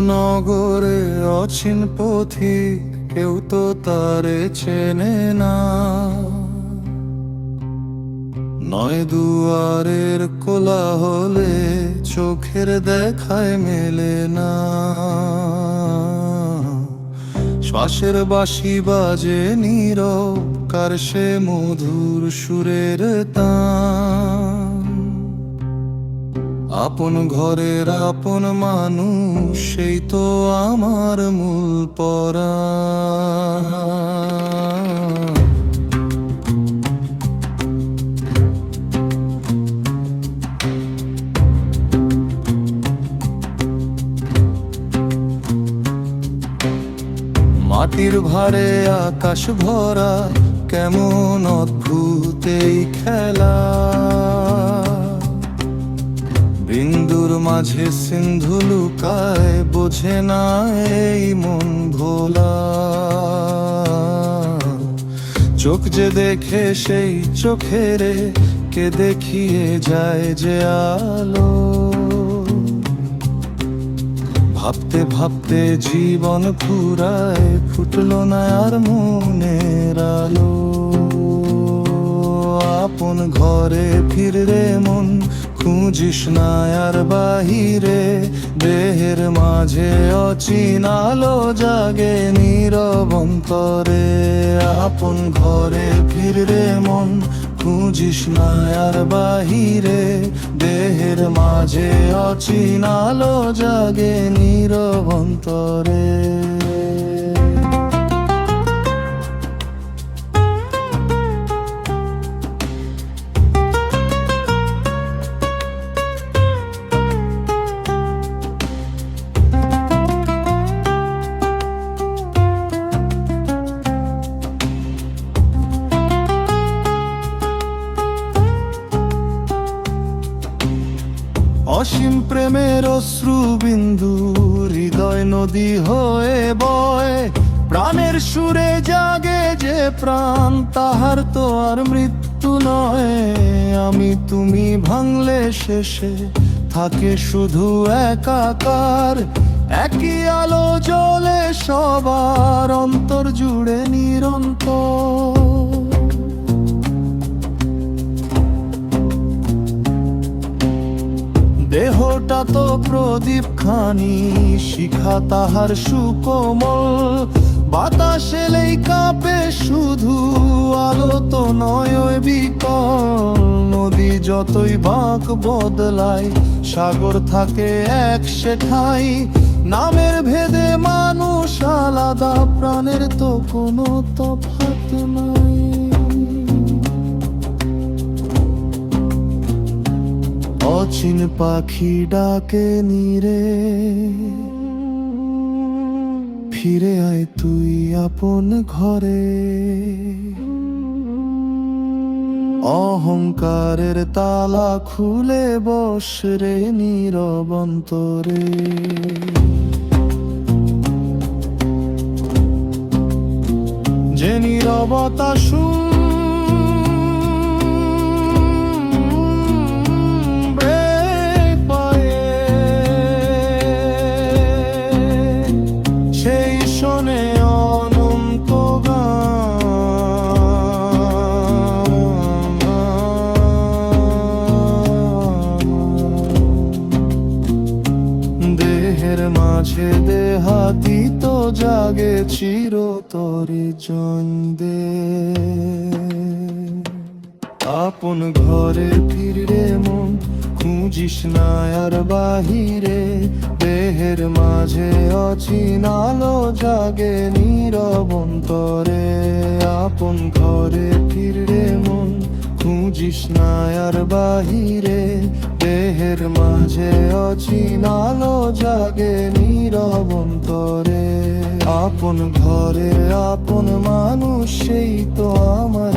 নগরে অচিন পথিক, কেউ তো তারে চেনে না। নয় দুয়ারের কোলাহলে চোখের দেখায় মেলে না। শ্বাসের বাঁশি বাজে নীরব, কার সে মধুর সুরের তান। আপন ঘরের আপন মানুষ, সেই তো আমার মূল পরাণ। মাটির ভারে আকাশ ভরা, কেমন অদ্ভুত এই খেলা। বিন্দুর মাঝে সিন্ধু লুকায়, বোঝে না এই মন ভোলা। চোখ যে দেখে সেই চোখেরে, কে দেখিয়ে যায় যে আলো। ভাবতে ভাবতে জীবন ফুরায়, ফুটলো না আর মনের আলো। আপন ঘরে ফিরে মন, খুঁজিস না আর বাহিরে। দেহের মাঝে অচিন আলো জাগে নীরব অন্তরে। আপন ঘরে ফিরে মন, খুঁজিস না আর বাহিরে। দেহের মাঝে অচিন আলো জাগে নীরব অন্তরে। অসীম প্রেমের অশ্রু বিন্দু, হৃদয় নদী হয়ে বয়। প্রাণের সুরে জাগে যে প্রাণ, তাহার তো আর মৃত্যু নয়। আমি তুমি ভাঙলে শেষে থাকে শুধু একাকার। একই আলো জ্বলে সবার অন্তর জুড়ে নিরন্তর। দেহটা তো প্রদীপ খানি, শিখা তাহার সুকোমল। বাতাসে লেই কাঁপে শুধু, আলো তো নয় বিকল। নদী যতই বাঁক বদলায়, সাগর থাকে এক সেঠাই। নামের ভেদে মানুষ আলাদা, প্রাণের তো কোনো তফাৎ নাই। অচিন পাখি ডাকে নীরে, ফিরে আয় তুই আপন ঘরে। অহংকারের তালা খুলে বস রে নীরব অন্তরে। যে নীরবতা মাঝে দেহাতীত জাগে চিরতরে জন্দে। আপন ঘরে ফিরে মন, খুঁজিস না আর বাহিরে। দেহের মাঝে অচিন আলো জাগে নীরব অন্তরে। আপন ঘরে ফিরে মন, খুঁজিস না আর বাহিরে। দেহের মাঝে অচিন আলো জাগে নীরব অন্তরে। আপন ঘরে আপন মানুষ, সেই তো আমার